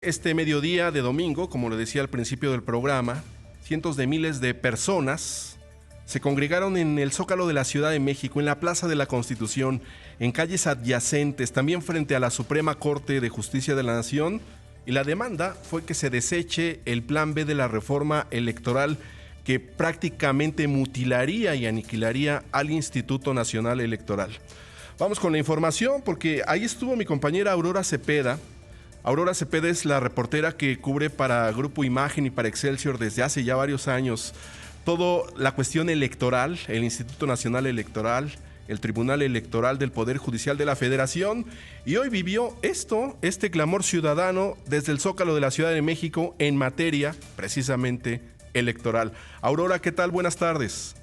Este mediodía de domingo, como le decía al principio del programa, cientos de miles de personas se congregaron en el Zócalo de la Ciudad de México, en la Plaza de la Constitución, en calles adyacentes, también frente a la Suprema Corte de Justicia de la Nación, y la demanda fue que se deseche el Plan B de la reforma electoral que prácticamente mutilaría y aniquilaría al Instituto Nacional Electoral. Vamos con la información porque ahí estuvo mi compañera Aurora Cepeda. Aurora Cepeda es la reportera que cubre para Grupo Imagen y para Excelsior desde hace ya varios años toda la cuestión electoral, el Instituto Nacional Electoral, el Tribunal Electoral del Poder Judicial de la Federación, y hoy vivió este clamor ciudadano desde el Zócalo de la Ciudad de México en materia precisamente electoral. Aurora, ¿qué tal? Buenas tardes.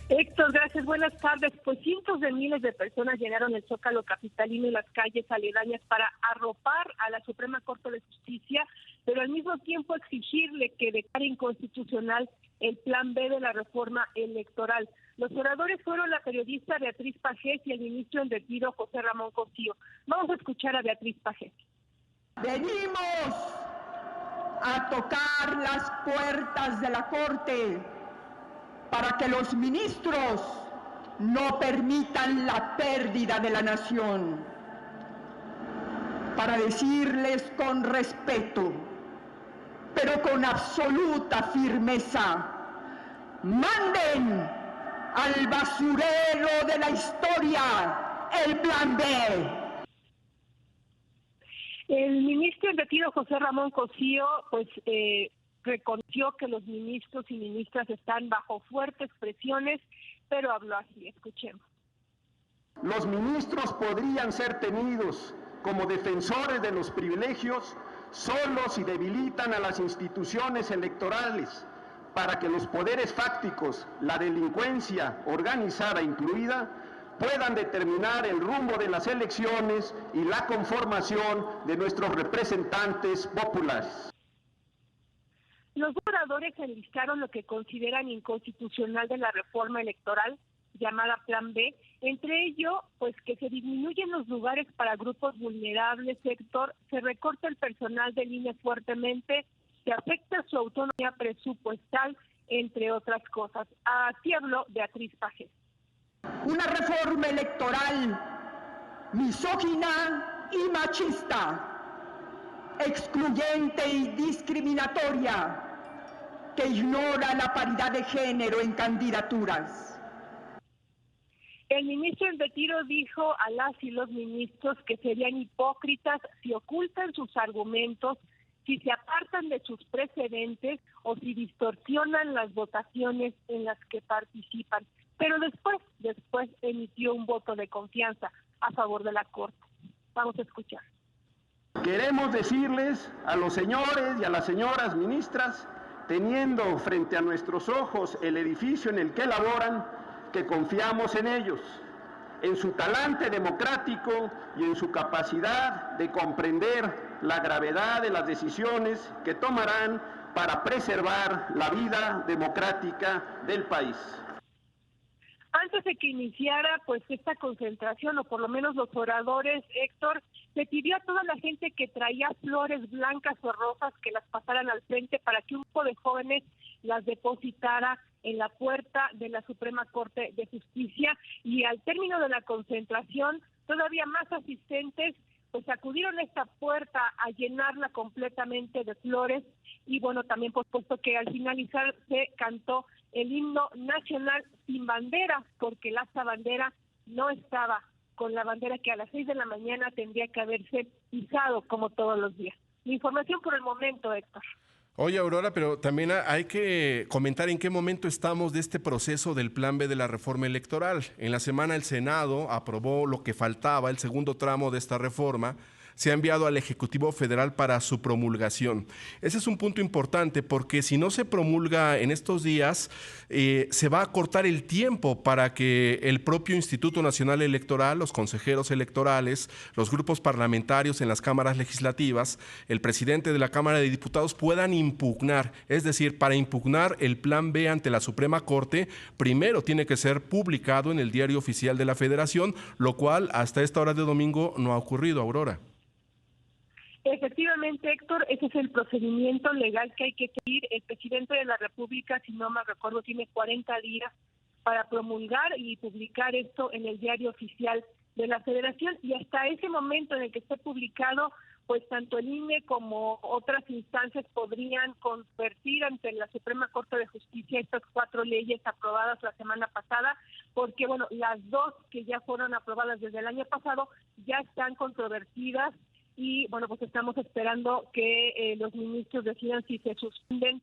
Héctor, gracias. Buenas tardes. Pues cientos de miles de personas llenaron el Zócalo capitalino y las calles aledañas para arropar a la Suprema Corte de Justicia, pero al mismo tiempo exigirle que declare inconstitucional el Plan B de la reforma electoral. Los oradores fueron la periodista Beatriz Pajés y el ministro en retiro José Ramón Cosío. Vamos a escuchar a Beatriz Pajés. Venimos a tocar las puertas de la Corte para que los ministros no permitan la pérdida de la nación, para decirles con respeto, pero con absoluta firmeza: manden al basurero de la historia el Plan B. El ministro en retiro José Ramón Cosío, reconoció que los ministros y ministras están bajo fuertes presiones, pero habló así. Escuchemos. Los ministros podrían ser tenidos como defensores de los privilegios solo si debilitan a las instituciones electorales para que los poderes fácticos, la delincuencia organizada incluida, puedan determinar el rumbo de las elecciones y la conformación de nuestros representantes populares. Los oradores enlistaron lo que consideran inconstitucional de la reforma electoral llamada Plan B, entre ello, pues que se disminuyen los lugares para grupos vulnerables, sector, se recorta el personal del INE fuertemente, se afecta su autonomía presupuestal, entre otras cosas. Así habló Beatriz Pajés. Una reforma electoral misógina y machista, excluyente y discriminatoria, que ignora la paridad de género en candidaturas. El ministro en retiro dijo a las y los ministros que serían hipócritas si ocultan sus argumentos, si se apartan de sus precedentes o si distorsionan las votaciones en las que participan. Pero después emitió un voto de confianza a favor de la Corte. Vamos a escuchar. Queremos decirles a los señores y a las señoras ministras, teniendo frente a nuestros ojos el edificio en el que laboran, que confiamos en ellos, en su talante democrático y en su capacidad de comprender la gravedad de las decisiones que tomarán para preservar la vida democrática del país. Antes de que iniciara esta concentración, o por lo menos los oradores, Héctor, se pidió a toda la gente que traía flores blancas o rosas que las pasaran al frente para que un grupo de jóvenes las depositara en la puerta de la Suprema Corte de Justicia, y al término de la concentración todavía más asistentes acudieron a esta puerta a llenarla completamente de flores, y también por supuesto que al finalizar se cantó el himno nacional sin bandera, porque la bandera no estaba con la bandera que a las 6 de la mañana tendría que haberse izado como todos los días. La información por el momento, Héctor. Oye, Aurora, pero también hay que comentar en qué momento estamos de este proceso del Plan B de la reforma electoral. En la semana el Senado aprobó lo que faltaba, el segundo tramo de esta reforma. Se ha enviado al Ejecutivo Federal para su promulgación. Ese es un punto importante porque si no se promulga en estos días, se va a cortar el tiempo para que el propio Instituto Nacional Electoral, los consejeros electorales, los grupos parlamentarios en las cámaras legislativas, el presidente de la Cámara de Diputados puedan impugnar. Es decir, para impugnar el Plan B ante la Suprema Corte, primero tiene que ser publicado en el Diario Oficial de la Federación, lo cual hasta esta hora de domingo no ha ocurrido, Aurora. Efectivamente, Héctor, ese es el procedimiento legal que hay que seguir. El presidente de la República, si no me recuerdo, tiene 40 días para promulgar y publicar esto en el diario oficial de la Federación, y hasta ese momento en el que esté publicado, pues tanto el INE como otras instancias podrían convertir ante la Suprema Corte de Justicia estas 4 leyes aprobadas la semana pasada, porque bueno, las 2 que ya fueron aprobadas desde el año pasado ya están controvertidas. Y bueno, pues estamos esperando que los ministros decidan si se suspenden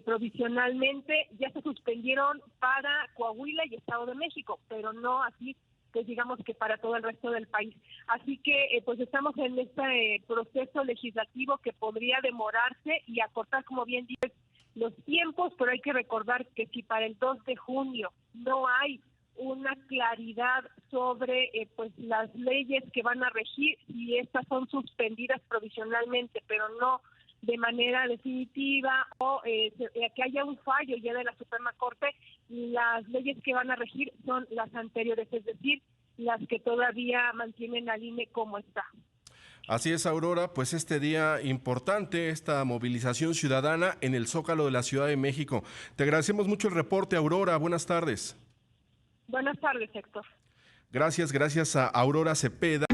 provisionalmente. Ya se suspendieron para Coahuila y Estado de México, pero no así, pues digamos que para todo el resto del país. Así que pues estamos en este proceso legislativo que podría demorarse y acortar, como bien dices, los tiempos, pero hay que recordar que si para el 2 de junio no hay una claridad sobre pues las leyes que van a regir, y estas son suspendidas provisionalmente, pero no de manera definitiva, o que haya un fallo ya de la Suprema Corte, las leyes que van a regir son las anteriores, es decir, las que todavía mantienen al INE como está. Así es, Aurora, pues este día importante, esta movilización ciudadana en el Zócalo de la Ciudad de México. Te agradecemos mucho el reporte, Aurora. Buenas tardes. Buenas tardes, Héctor. Gracias a Aurora Cepeda.